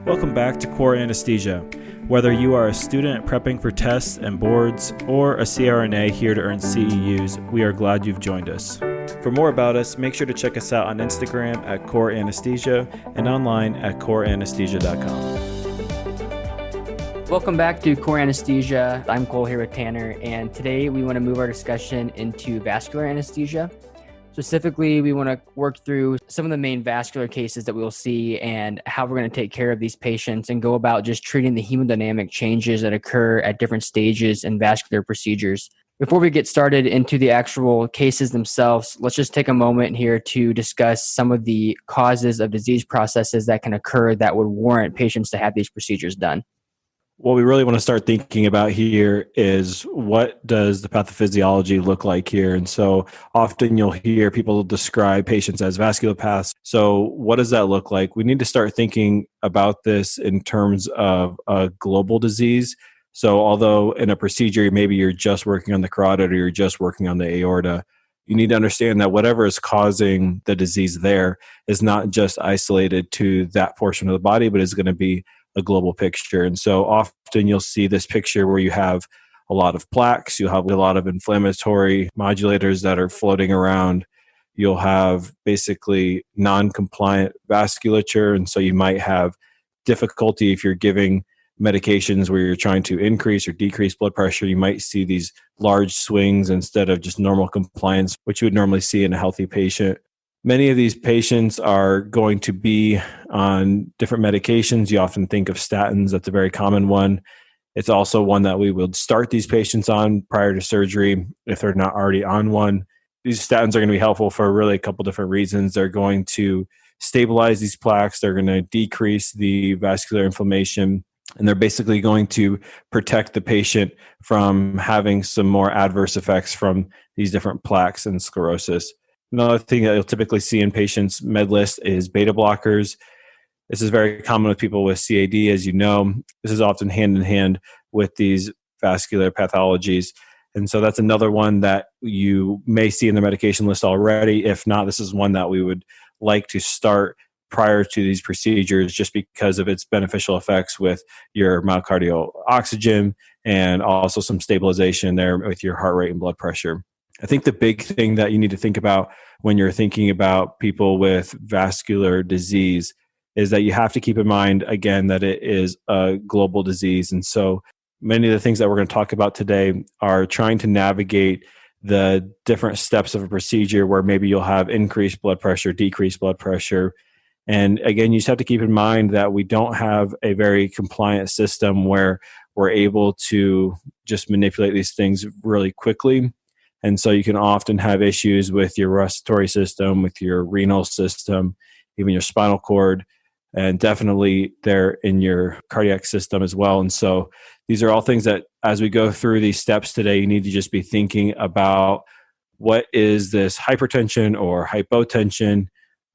Welcome back to Core Anesthesia. Whether you are a student prepping for tests and boards or a CRNA here to earn CEUs, we are glad you've joined us. For more about us, make sure to check us out on Instagram at Core Anesthesia and online at coreanesthesia.com. Welcome back to Core Anesthesia. I'm Cole here with Tanner, and today we want to move our discussion into vascular anesthesia. Specifically, we want to work through some of the main vascular cases that we'll see and how we're going to take care of these patients and go about just treating the hemodynamic changes that occur at different stages in vascular procedures. Before we get started into the actual cases themselves, let's just take a moment here to discuss some of the causes of disease processes that can occur that would warrant patients to have these procedures done. What we really want to start thinking about here is what does the pathophysiology look like here? And so often you'll hear people describe patients as vasculopaths. So what does that look like? We need to start thinking about this in terms of a global disease. So although in a procedure, maybe you're just working on the carotid or you're just working on the aorta, you need to understand that whatever is causing the disease there is not just isolated to that portion of the body, but is going to be a global picture. And so often you'll see this picture where you have a lot of plaques, you'll have a lot of inflammatory modulators that are floating around, you'll have basically non-compliant vasculature, and so you might have difficulty if you're giving medications where you're trying to increase or decrease blood pressure. You might see these large swings instead of just normal compliance, which you would normally see in a healthy patient. Many of these patients are going to be on different medications. You often think of statins. That's a very common one. It's also one that we would start these patients on prior to surgery if they're not already on one. These statins are going to be helpful for really a couple different reasons. They're going to stabilize these plaques. They're going to decrease the vascular inflammation. And they're basically going to protect the patient from having some more adverse effects from these different plaques and sclerosis. Another thing that you'll typically see in patients' med list is beta blockers. This is very common with people with CAD, as you know. This is often hand in hand with these vascular pathologies. And so that's another one that you may see in the medication list already. If not, this is one that we would like to start prior to these procedures just because of its beneficial effects with your myocardial oxygen and also some stabilization there with your heart rate and blood pressure. I think the big thing that you need to think about when you're thinking about people with vascular disease is that you have to keep in mind, again, that it is a global disease. And so many of the things that we're going to talk about today are trying to navigate the different steps of a procedure where maybe you'll have increased blood pressure, decreased blood pressure. And again, you just have to keep in mind that we don't have a very compliant system where we're able to just manipulate these things really quickly. And so you can often have issues with your respiratory system, with your renal system, even your spinal cord, and definitely there in your cardiac system as well. And so these are all things that as we go through these steps today, you need to just be thinking about what is this hypertension or hypotension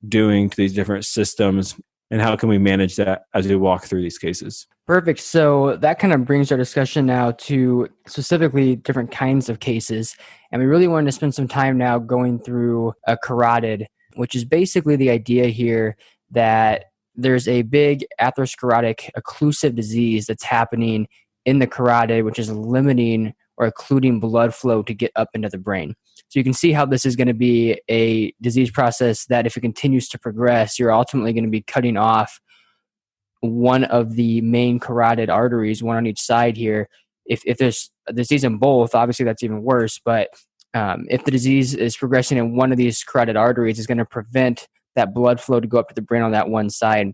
doing to these different systems, and how can we manage that as we walk through these cases. Perfect. So that kind of brings our discussion now to specifically different kinds of cases. And we really wanted to spend some time now going through a carotid, which is basically the idea here that there's a big atherosclerotic occlusive disease that's happening in the carotid, which is limiting or occluding blood flow to get up into the brain. So you can see how this is going to be a disease process that if it continues to progress, you're ultimately going to be cutting off one of the main carotid arteries, one on each side here. If there's a disease in both, obviously that's even worse. But if the disease is progressing in one of these carotid arteries, it's going to prevent that blood flow to go up to the brain on that one side.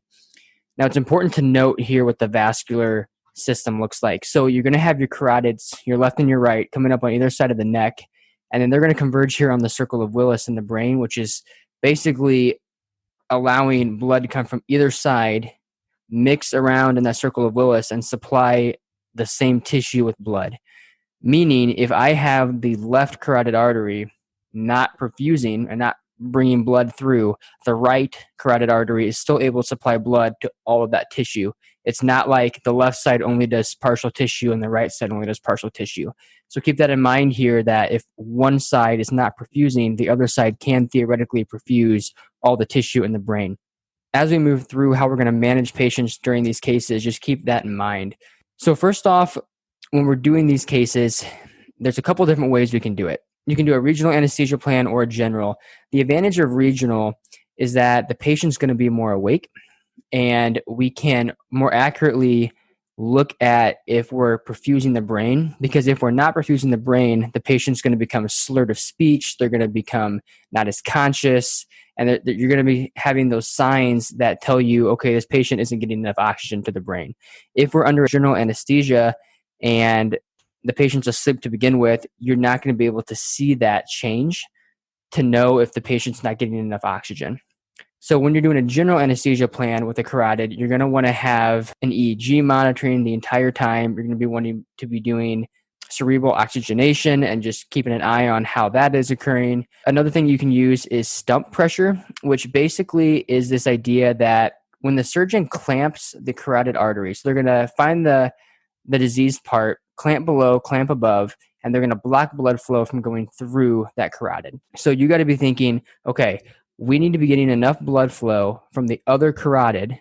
Now, it's important to note here what the vascular system looks like. So you're going to have your carotids, your left and your right, coming up on either side of the neck. And then they're going to converge here on the circle of Willis in the brain, which is basically allowing blood to come from either side, mix around in that circle of Willis, and supply the same tissue with blood. Meaning, if I have the left carotid artery not perfusing and not bringing blood through, the right carotid artery is still able to supply blood to all of that tissue. It's not like the left side only does partial tissue and the right side only does partial tissue. So keep that in mind here, that if one side is not perfusing, the other side can theoretically perfuse all the tissue in the brain. as we move through how we're going to manage patients during these cases, just keep that in mind. So first off, when we're doing these cases, there's a couple different ways we can do it. You can do a regional anesthesia plan or a general. The advantage of regional is that the patient's going to be more awake, and we can more accurately look at if we're perfusing the brain, because if we're not perfusing the brain, the patient's going to become slurred of speech. They're going to become not as conscious, and you're going to be having those signs that tell you, okay, this patient isn't getting enough oxygen to the brain. If we're under general anesthesia and the patient's asleep to begin with, you're not going to be able to see that change to know if the patient's not getting enough oxygen. So when you're doing a general anesthesia plan with a carotid, you're going to want to have an EEG monitoring the entire time. You're going to be wanting to be doing cerebral oxygenation and just keeping an eye on how that is occurring. Another thing you can use is stump pressure, which basically is this idea that when the surgeon clamps the carotid artery, so they're going to find the diseased part, clamp below, clamp above, and they're going to block blood flow from going through that carotid. So you got to be thinking, okay, we need to be getting enough blood flow from the other carotid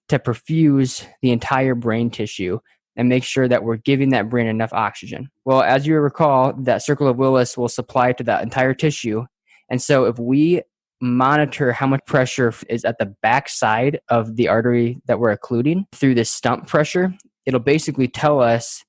to perfuse the entire brain tissue and make sure that we're giving that brain enough oxygen. Well, as you recall, that circle of Willis will supply to that entire tissue. And so if we monitor how much pressure is at the back side of the artery that we're occluding through this stump pressure, it'll basically tell us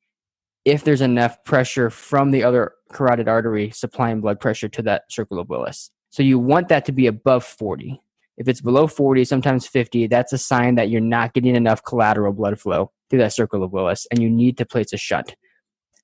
if there's enough pressure from the other carotid artery supplying blood pressure to that circle of Willis. So you want that to be above 40. If it's below 40, sometimes 50, that's a sign that you're not getting enough collateral blood flow through that circle of Willis, and you need to place a shunt.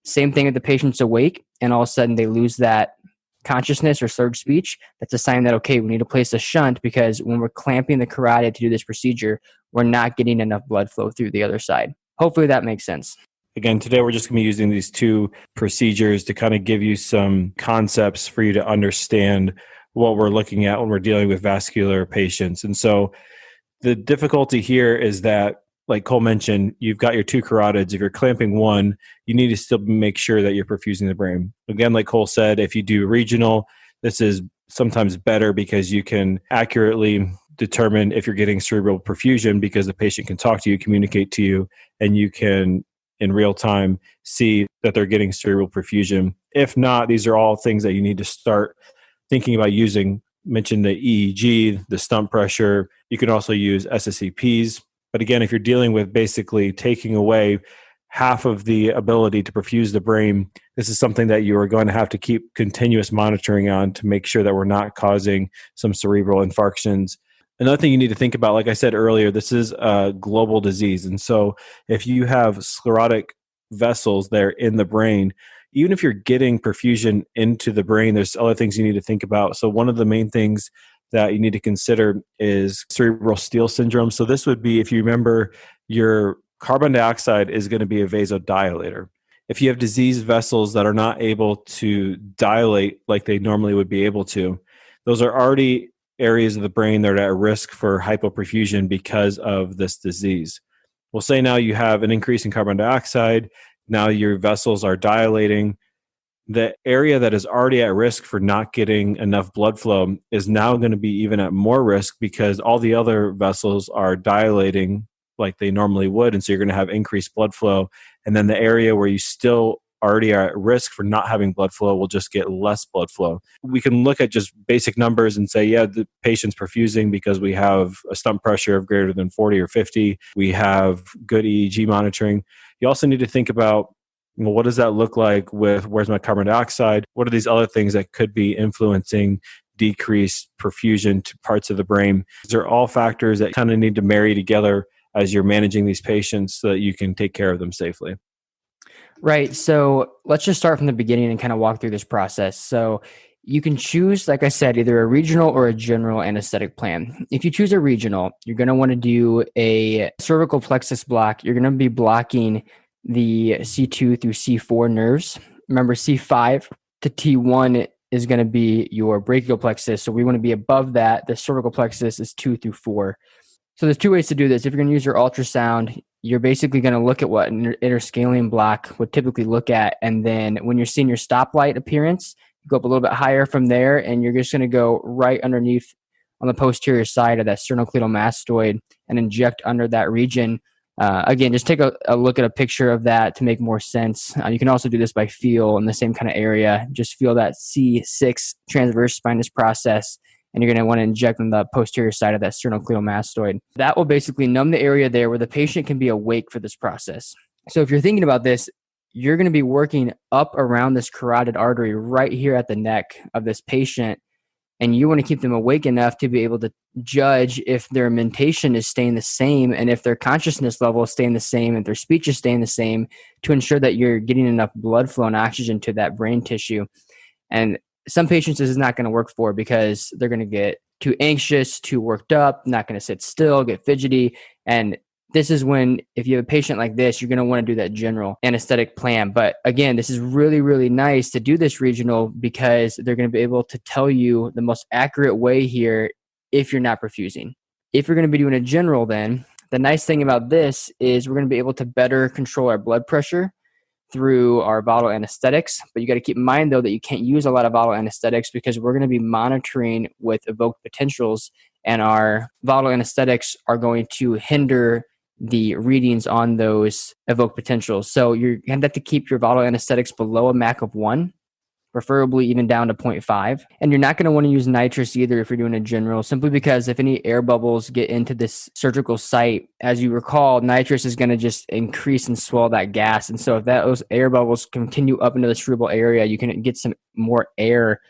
Same thing if the patient's awake and all of a sudden they lose that consciousness or slurred speech. That's a sign that, okay, we need to place a shunt because when we're clamping the carotid to do this procedure, we're not getting enough blood flow through the other side. Hopefully that makes sense. Again, today we're just going to be using these two procedures to kind of give you some concepts for you to understand what we're looking at when we're dealing with vascular patients. And so the difficulty here is that, like Cole mentioned, you've got your two carotids. If you're clamping one, you need to still make sure that you're perfusing the brain. Again, like Cole said, if you do regional, this is sometimes better because you can accurately determine if you're getting cerebral perfusion because the patient can talk to you, communicate to you, and you can in real time see that they're getting cerebral perfusion. If not, these are all things that you need to start thinking about using. Mentioned the EEG, the stump pressure. You can also use SSEPs. But again, if you're dealing with basically taking away half of the ability to perfuse the brain, this is something that you are going to have to keep continuous monitoring on to make sure that we're not causing some cerebral infarctions. Another thing you need to think about, like I said earlier, this is a global disease. And so if you have sclerotic vessels there in the brain, even if you're getting perfusion into the brain, there's other things you need to think about. So one of the main things that you need to consider is cerebral steal syndrome. So this would be, if you remember, your carbon dioxide is going to be a vasodilator. If you have diseased vessels that are not able to dilate like they normally would be able to, those are already areas of the brain that are at risk for hypoperfusion because of this disease. We'll say now you have an increase in carbon dioxide. Now your vessels are dilating. The area that is already at risk for not getting enough blood flow is now going to be even at more risk because all the other vessels are dilating like they normally would. And so you're going to have increased blood flow. And then the area where you still already are at risk for not having blood flow will just get less blood flow. We can look at just basic numbers and say, yeah, the patient's perfusing because we have a stump pressure of greater than 40 or 50. We have good EEG monitoring. You also need to think about, well, what does that look like with where's my carbon dioxide? What are these other things that could be influencing decreased perfusion to parts of the brain? These are all factors that kind of need to marry together as you're managing these patients so that you can take care of them safely. Right. So let's just start from the beginning and kind of walk through this process. So you can choose, like I said, either a regional or a general anesthetic plan. If you choose a regional, you're going to want to do a cervical plexus block. You're going to be blocking the C2 through C4 nerves. Remember, C5 to T1 is going to be your brachial plexus. So we want to be above that. The cervical plexus is 2 through 4. So there's two ways to do this. If you're going to use your ultrasound, you're basically going to look at what an interscalene block would typically look at. And then when you're seeing your stoplight appearance, you go up a little bit higher from there, and you're just going to go right underneath on the posterior side of that sternocleidomastoid and inject under that region. Again, just take a look at a picture of that to make more sense. You can also do this by feel in the same kind of area. Just feel that C6 transverse spinous process, and you're going to want to inject on the posterior side of that sternocleidomastoid. That will basically numb the area there where the patient can be awake for this process. So if you're thinking about this, you're going to be working up around this carotid artery right here at the neck of this patient, and you want to keep them awake enough to be able to judge if their mentation is staying the same and if their consciousness level is staying the same and their speech is staying the same, to ensure that you're getting enough blood flow and oxygen to that brain tissue. And some patients this is not going to work for because they're going to get too anxious, too worked up, not going to sit still, get fidgety. And this is when, if you have a patient like this, you're going to want to do that general anesthetic plan. But again, this is really, really nice to do this regional because they're going to be able to tell you the most accurate way here if you're not perfusing. If you're going to be doing a general, then the nice thing about this is we're going to be able to better control our blood pressure through our volatile anesthetics. But you got to keep in mind, though, that you can't use a lot of volatile anesthetics because we're going to be monitoring with evoked potentials, and our volatile anesthetics are going to hinder the readings on those evoked potentials. So you're going to have to keep your volatile anesthetics below a MAC of 1, preferably even down to 0.5. And you're not going to want to use nitrous either if you're doing a general, simply because if any air bubbles get into this surgical site, as you recall, nitrous is going to just increase and swell that gas. And so if those air bubbles continue up into the cerebral area, you can get some more air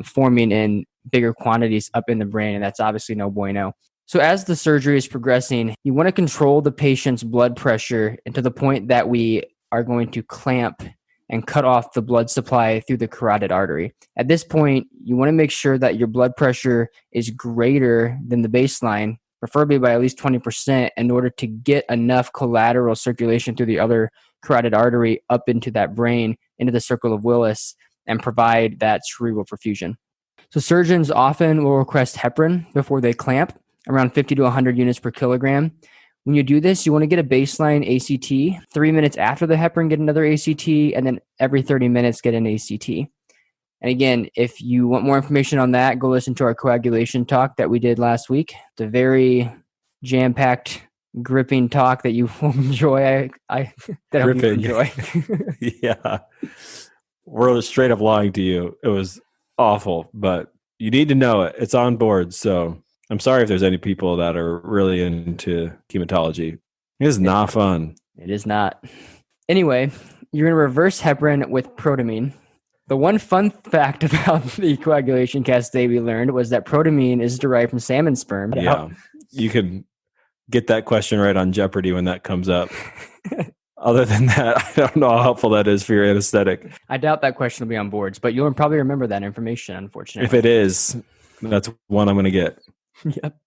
forming in bigger quantities up in the brain. And that's obviously no bueno. So as the surgery is progressing, you want to control the patient's blood pressure to the point that we are going to clamp and cut off the blood supply through the carotid artery. At this point, you want to make sure that your blood pressure is greater than the baseline, preferably by at least 20%, in order to get enough collateral circulation through the other carotid artery up into that brain, into the circle of Willis, and provide that cerebral perfusion. So surgeons often will request heparin before they clamp, around 50 to 100 units per kilogram. When you do this, you want to get a baseline ACT. 3 minutes after the heparin, get another ACT, and then every 30 minutes, get an ACT. And again, if you want more information on that, go listen to our coagulation talk that we did last week. It's a very jam-packed, gripping talk that you will enjoy. I hope you enjoy. Yeah. We're straight up lying to you. It was awful, but you need to know it. It's on board, so I'm sorry if there's any people that are really into hematology. It is not fun. It is not. Anyway, you're going to reverse heparin with protamine. The one fun fact about the coagulation cascade we learned was that protamine is derived from salmon sperm. Yeah, you can get that question right on Jeopardy when that comes up. Other than that, I don't know how helpful that is for your anesthetic. I doubt that question will be on boards, but you'll probably remember that information, unfortunately. If it is, that's one I'm going to get. Yep.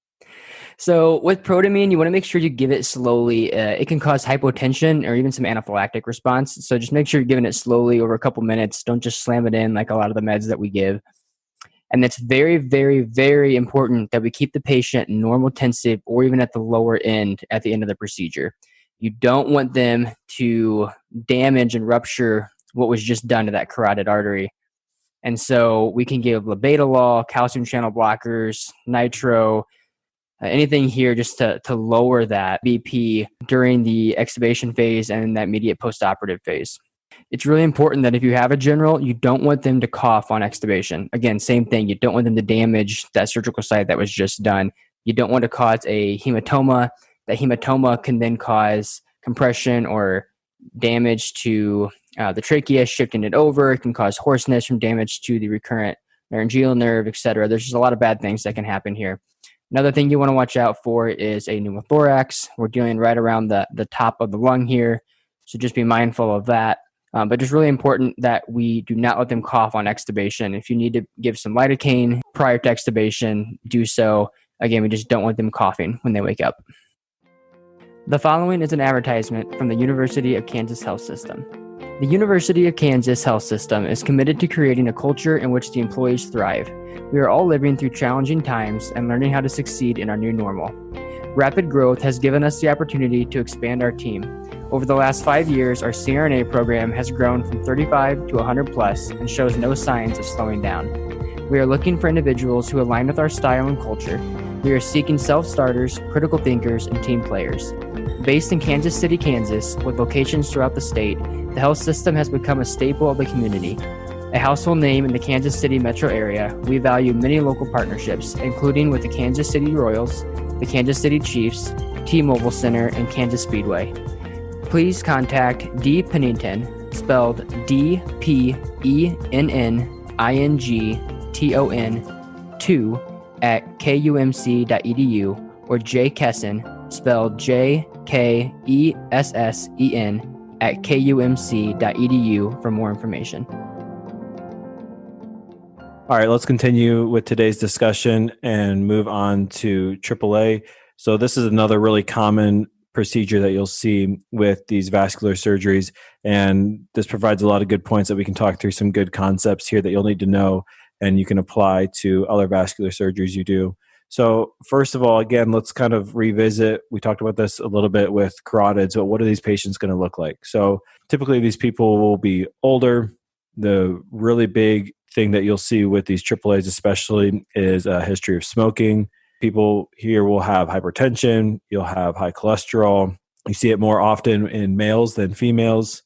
So with protamine, you want to make sure you give it slowly. It can cause hypotension or even some anaphylactic response. So just make sure you're giving it slowly over a couple minutes. Don't just slam it in like a lot of the meds that we give. And it's very, very, very important that we keep the patient normal tensive or even at the lower end at the end of the procedure. You don't want them to damage and rupture what was just done to that carotid artery. And so we can give labetalol, calcium channel blockers, nitro, anything here just to lower that BP during the extubation phase and that immediate postoperative phase. It's really important that if you have a general, you don't want them to cough on extubation. Again, same thing. You don't want them to damage that surgical site that was just done. You don't want to cause a hematoma. That hematoma can then cause compression or damage to the trachea, shifting it over. It can cause hoarseness from damage to the recurrent laryngeal nerve, etc. There's just a lot of bad things that can happen here. Another thing you want to watch out for is a pneumothorax. We're dealing right around the top of the lung here, so just be mindful of that. But it's really important that we do not let them cough on extubation. If you need to give some lidocaine prior to extubation, do so. Again, we just don't want them coughing when they wake up. The following is an advertisement from the University of Kansas Health System. The University of Kansas Health System is committed to creating a culture in which the employees thrive. We are all living through challenging times and learning how to succeed in our new normal. Rapid growth has given us the opportunity to expand our team. Over the last 5 years, our CRNA program has grown from 35 to 100 plus and shows no signs of slowing down. We are looking for individuals who align with our style and culture. We are seeking self-starters, critical thinkers, and team players. Based in Kansas City, Kansas, with locations throughout the state, the health system has become a staple of the community. A household name in the Kansas City metro area, we value many local partnerships, including with the Kansas City Royals, the Kansas City Chiefs, T-Mobile Center, and Kansas Speedway. Please contact D. Pennington, spelled DPENNINGTON 2 at kumc.edu, or J. Kessen, spelled JKESSEN at kumc.edu for more information. All right, let's continue with today's discussion and move on to AAA. So this is another really common procedure that you'll see with these vascular surgeries, and this provides a lot of good points that we can talk through, some good concepts here that you'll need to know and you can apply to other vascular surgeries you do. So first of all, again, let's kind of revisit. We talked about this a little bit with carotids, but what are these patients going to look like? So typically these people will be older. The really big thing that you'll see with these AAAs especially is a history of smoking. People here will have hypertension. You'll have high cholesterol. You see it more often in males than females.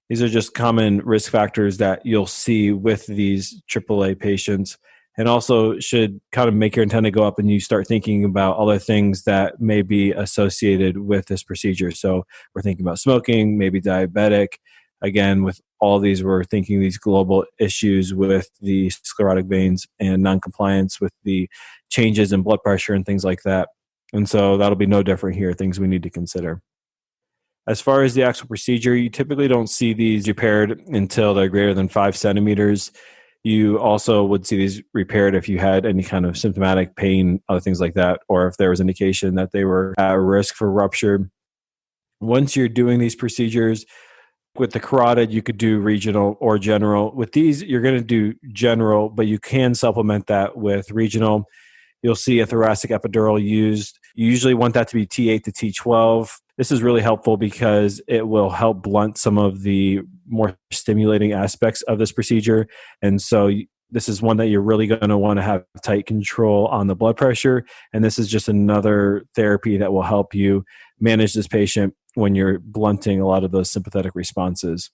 These are just common risk factors that you'll see with these AAA patients, and also should kind of make your antenna go up and you start thinking about other things that may be associated with this procedure. So we're thinking about smoking, maybe diabetic. Again, with all these, we're thinking these global issues with the sclerotic veins and noncompliance with the changes in blood pressure and things like that. And so that'll be no different here, things we need to consider. As far as the actual procedure, you typically don't see these repaired until they're greater than 5 centimeters. You also would see these repaired if you had any kind of symptomatic pain, other things like that, or if there was indication that they were at risk for rupture. Once you're doing these procedures, with the carotid, you could do regional or general. With these, you're going to do general, but you can supplement that with regional. You'll see a thoracic epidural used. You usually want that to be T8 to T12. This is really helpful because it will help blunt some of the more stimulating aspects of this procedure. And so this is one that you're really going to want to have tight control on the blood pressure. And this is just another therapy that will help you manage this patient when you're blunting a lot of those sympathetic responses.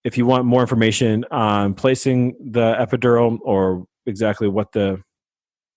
If you want more information on placing the epidural, or exactly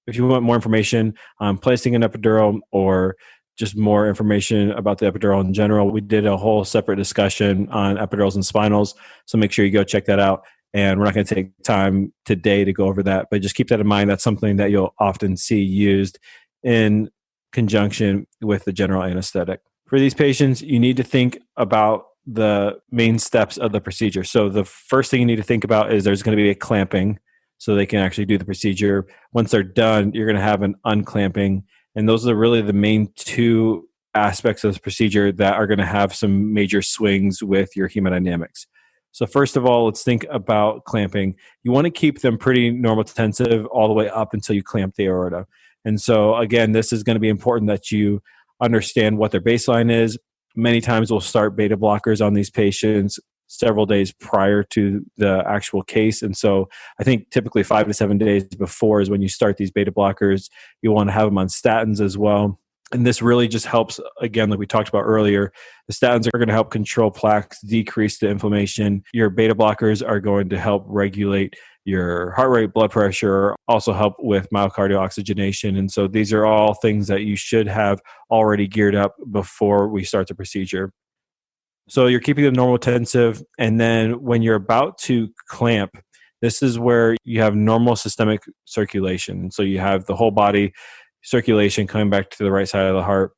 if you want more information on placing an epidural, or just more information about the epidural in general, we did a whole separate discussion on epidurals and spinals. So make sure you go check that out. And we're not going to take time today to go over that, but just keep that in mind. That's something that you'll often see used in conjunction with the general anesthetic. For these patients, you need to think about the main steps of the procedure. So the first thing you need to think about is there's going to be a clamping so they can actually do the procedure. Once they're done, you're going to have an unclamping. And those are really the main two aspects of this procedure that are going to have some major swings with your hemodynamics. So first of all, let's think about clamping. You want to keep them pretty normotensive all the way up until you clamp the aorta. And so again, this is going to be important that you understand what their baseline is. Many times we'll start beta blockers on these patients several days prior to the actual case. And so I think typically 5 to 7 days before is when you start these beta blockers. You want to have them on statins as well. And this really just helps, again, like we talked about earlier, the statins are going to help control plaques, decrease the inflammation. Your beta blockers are going to help regulate your heart rate, blood pressure, also help with myocardial oxygenation. And so these are all things that you should have already geared up before we start the procedure. So you're keeping them normotensive. And then when you're about to clamp, this is where you have normal systemic circulation. So you have the whole body circulation coming back to the right side of the heart.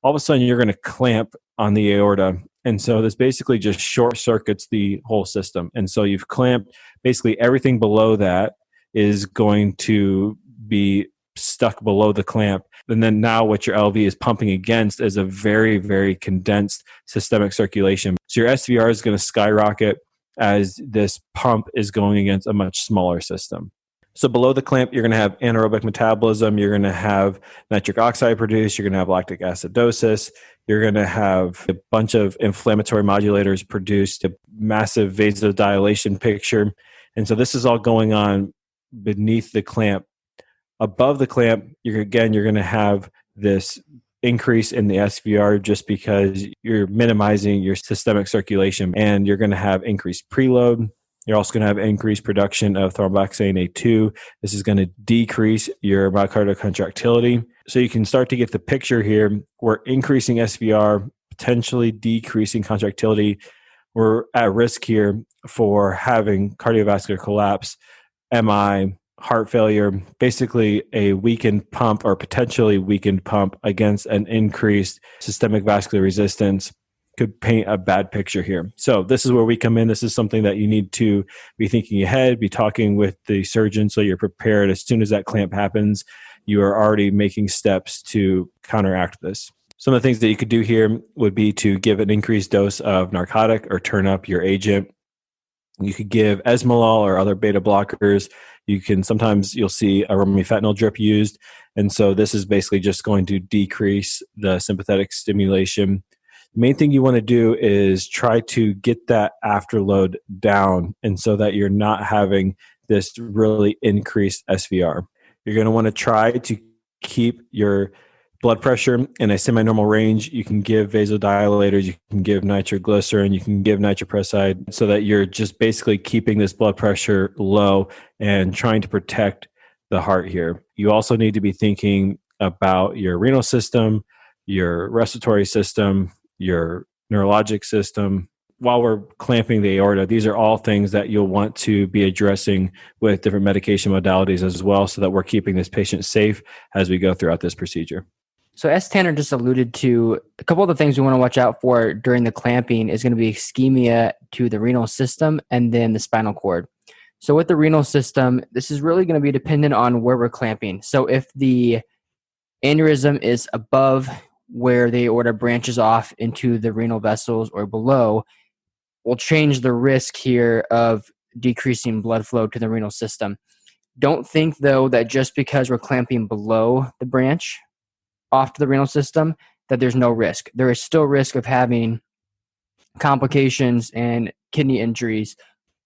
All of a sudden, you're going to clamp on the aorta. And so this basically just short circuits the whole system. And so you've clamped basically everything below that is going to be stuck below the clamp. And then now what your LV is pumping against is a very, very condensed systemic circulation. So your SVR is going to skyrocket as this pump is going against a much smaller system. So below the clamp, you're going to have anaerobic metabolism. You're going to have nitric oxide produced. You're going to have lactic acidosis. You're going to have a bunch of inflammatory modulators produced, a massive vasodilation picture. And so this is all going on beneath the clamp. Above the clamp, you're going to have this increase in the SVR just because you're minimizing your systemic circulation, and you're going to have increased preload. You're also going to have increased production of thromboxane A2. This is going to decrease your myocardial contractility. So you can start to get the picture here. We're increasing SVR, potentially decreasing contractility. We're at risk here for having cardiovascular collapse, MI, heart failure, basically a weakened pump or potentially weakened pump against an increased systemic vascular resistance could paint a bad picture here. So this is where we come in. This is something that you need to be thinking ahead, be talking with the surgeon so you're prepared. As soon as that clamp happens, you are already making steps to counteract this. Some of the things that you could do here would be to give an increased dose of narcotic or turn up your agent. You could give esmolol or other beta blockers. Sometimes you'll see a romifentanil drip used. And so this is basically just going to decrease the sympathetic stimulation. The main thing you want to do is try to get that afterload down, and so that you're not having this really increased SVR. You're going to want to try to keep your blood pressure in a semi-normal range. You can give vasodilators, you can give nitroglycerin, you can give nitroprusside, so that you're just basically keeping this blood pressure low and trying to protect the heart here. You also need to be thinking about your renal system, your respiratory system, your neurologic system. While we're clamping the aorta, these are all things that you'll want to be addressing with different medication modalities as well, so that we're keeping this patient safe as we go throughout this procedure. So as Tanner just alluded to, a couple of the things we want to watch out for during the clamping is going to be ischemia to the renal system and then the spinal cord. So with the renal system, this is really going to be dependent on where we're clamping. So if the aneurysm is above where the aorta branches off into the renal vessels or below, we'll change the risk here of decreasing blood flow to the renal system. Don't think, though, that just because we're clamping below the branch off to the renal system, that there's no risk. There is still risk of having complications and kidney injuries,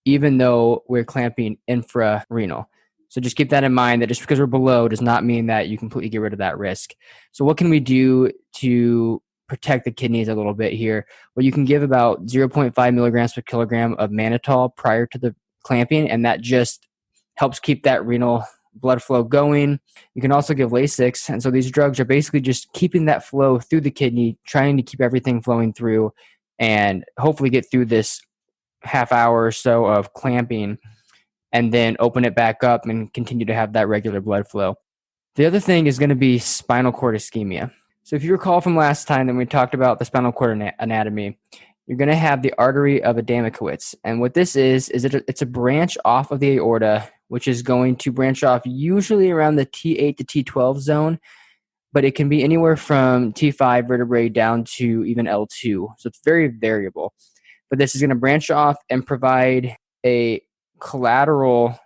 even though we're clamping infrarenal. So just keep that in mind, that just because we're below does not mean that you completely get rid of that risk. So what can we do to protect the kidneys a little bit here? Well, you can give about 0.5 milligrams per kilogram of mannitol prior to the clamping, and that just helps keep that renal blood flow going. You can also give Lasix. And so these drugs are basically just keeping that flow through the kidney, trying to keep everything flowing through and hopefully get through this half hour or so of clamping and then open it back up and continue to have that regular blood flow. The other thing is going to be spinal cord ischemia. So if you recall from last time that we talked about the spinal cord anatomy, you're going to have the artery of Adamowicz. And what this is it's a branch off of the aorta, which is going to branch off usually around the T8 to T12 zone, but it can be anywhere from T5 vertebrae down to even L2. So it's very variable. But this is going to branch off and provide a collateral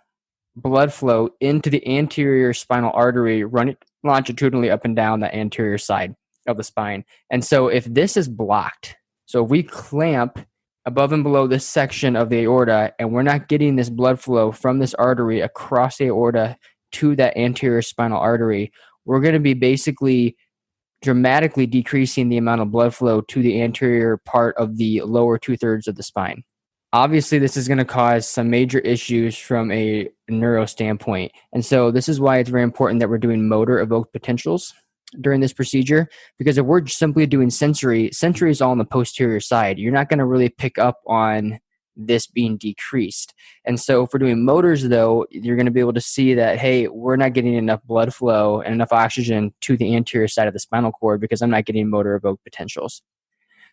blood flow into the anterior spinal artery, running longitudinally up and down the anterior side of the spine. And so if this is blocked, so if we clamp above and below this section of the aorta and we're not getting this blood flow from this artery across the aorta to that anterior spinal artery, we're going to be basically dramatically decreasing the amount of blood flow to the anterior part of the lower 2/3 of the spine. Obviously, this is going to cause some major issues from a neuro standpoint. And so this is why it's very important that we're doing motor evoked potentials during this procedure, because if we're simply doing sensory is all on the posterior side. You're not going to really pick up on this being decreased. And so if we're doing motors, though, you're going to be able to see that, hey, we're not getting enough blood flow and enough oxygen to the anterior side of the spinal cord because I'm not getting motor evoked potentials.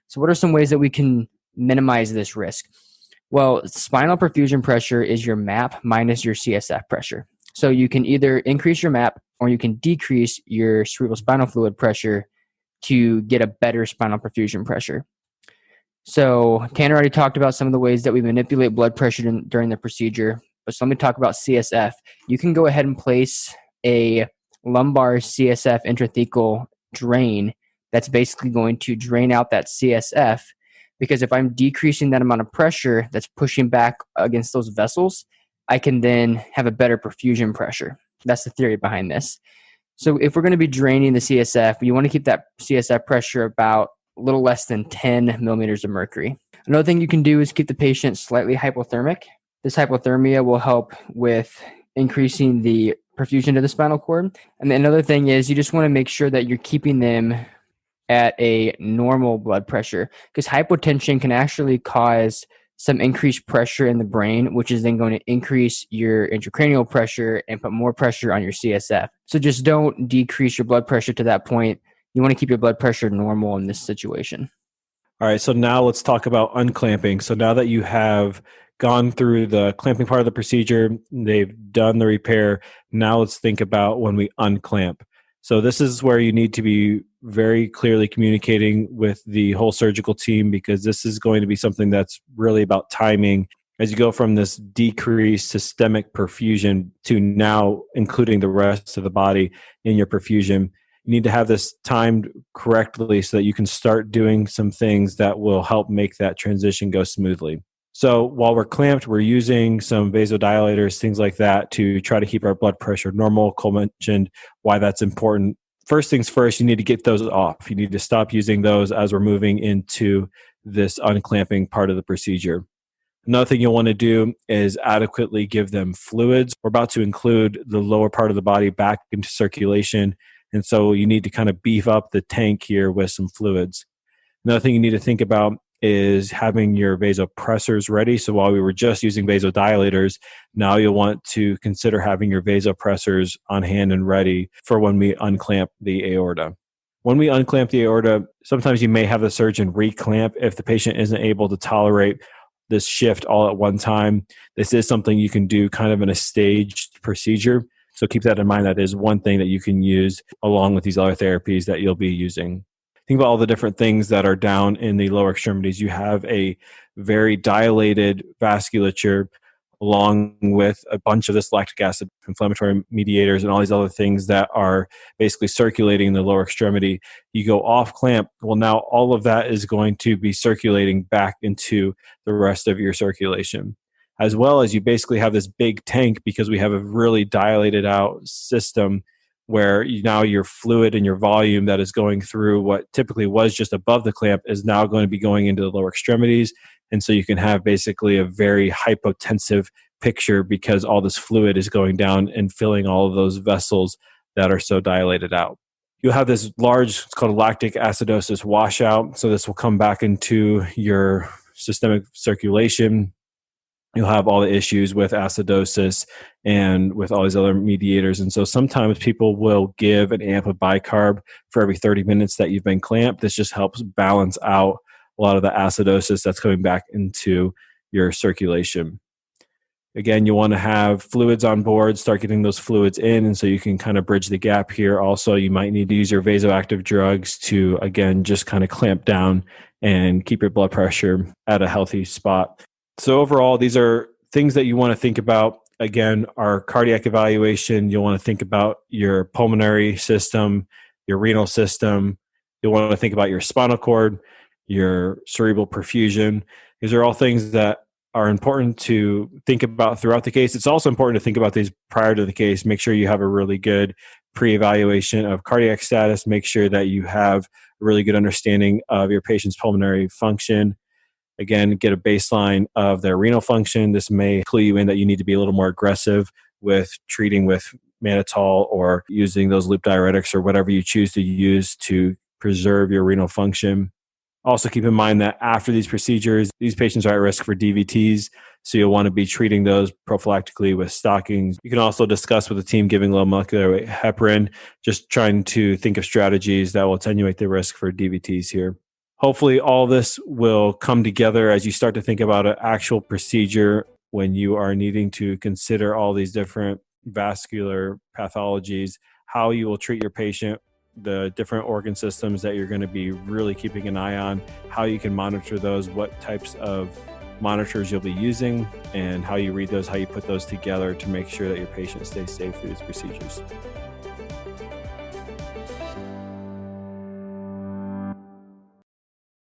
So what are some ways that we can minimize this risk? Well, spinal perfusion pressure is your MAP minus your CSF pressure. So you can either increase your MAP or you can decrease your cerebral spinal fluid pressure to get a better spinal perfusion pressure. So Tanner already talked about some of the ways that we manipulate blood pressure during the procedure. But so let me talk about CSF. You can go ahead and place a lumbar CSF intrathecal drain that's basically going to drain out that CSF, because if I'm decreasing that amount of pressure that's pushing back against those vessels, I can then have a better perfusion pressure. That's the theory behind this. So if we're going to be draining the CSF, you want to keep that CSF pressure about a little less than 10 millimeters of mercury. Another thing you can do is keep the patient slightly hypothermic. This hypothermia will help with increasing the perfusion to the spinal cord. And then another thing is you just want to make sure that you're keeping them at a normal blood pressure, because hypotension can actually cause some increased pressure in the brain, which is then going to increase your intracranial pressure and put more pressure on your CSF. So just don't decrease your blood pressure to that point. You want to keep your blood pressure normal in this situation. All right, so now let's talk about unclamping. So now that you have gone through the clamping part of the procedure, they've done the repair, now let's think about when we unclamp. So this is where you need to be very clearly communicating with the whole surgical team, because this is going to be something that's really about timing. As you go from this decreased systemic perfusion to now including the rest of the body in your perfusion, you need to have this timed correctly so that you can start doing some things that will help make that transition go smoothly. So while we're clamped, we're using some vasodilators, things like that, to try to keep our blood pressure normal. Cole mentioned why that's important. First things first, you need to get those off. You need to stop using those as we're moving into this unclamping part of the procedure. Another thing you'll want to do is adequately give them fluids. We're about to include the lower part of the body back into circulation, and so you need to kind of beef up the tank here with some fluids. Another thing you need to think about is having your vasopressors ready. So while we were just using vasodilators, now you'll want to consider having your vasopressors on hand and ready for when we unclamp the aorta. When we unclamp the aorta, sometimes you may have the surgeon reclamp if the patient isn't able to tolerate this shift all at one time. This is something you can do kind of in a staged procedure. So keep that in mind. That is one thing that you can use along with these other therapies that you'll be using. Think about all the different things that are down in the lower extremities. You have a very dilated vasculature along with a bunch of this lactic acid inflammatory mediators and all these other things that are basically circulating in the lower extremity. You go off clamp, well, now all of that is going to be circulating back into the rest of your circulation. As well as you basically have this big tank, because we have a really dilated out system where now your fluid and your volume that is going through what typically was just above the clamp is now going to be going into the lower extremities. And so you can have basically a very hypotensive picture because all this fluid is going down and filling all of those vessels that are so dilated out. You'll have this large, it's called lactic acidosis washout. So this will come back into your systemic circulation. You'll have all the issues with acidosis and with all these other mediators. And so sometimes people will give an amp of bicarb for every 30 minutes that you've been clamped. This just helps balance out a lot of the acidosis that's coming back into your circulation. Again, you want to have fluids on board, start getting those fluids in, and so you can kind of bridge the gap here. Also, you might need to use your vasoactive drugs to, again, just kind of clamp down and keep your blood pressure at a healthy spot. So overall, these are things that you want to think about. Again, our cardiac evaluation, you'll want to think about your pulmonary system, your renal system. You'll want to think about your spinal cord, your cerebral perfusion. These are all things that are important to think about throughout the case. It's also important to think about these prior to the case. Make sure you have a really good pre-evaluation of cardiac status. Make sure that you have a really good understanding of your patient's pulmonary function. Again, get a baseline of their renal function. This may clue you in that you need to be a little more aggressive with treating with mannitol or using those loop diuretics or whatever you choose to use to preserve your renal function. Also keep in mind that after these procedures, these patients are at risk for DVTs, so you'll want to be treating those prophylactically with stockings. You can also discuss with the team giving low molecular weight heparin, just trying to think of strategies that will attenuate the risk for DVTs here. Hopefully all this will come together as you start to think about an actual procedure when you are needing to consider all these different vascular pathologies, how you will treat your patient, the different organ systems that you're going to be really keeping an eye on, how you can monitor those, what types of monitors you'll be using, and how you read those, how you put those together to make sure that your patient stays safe through these procedures.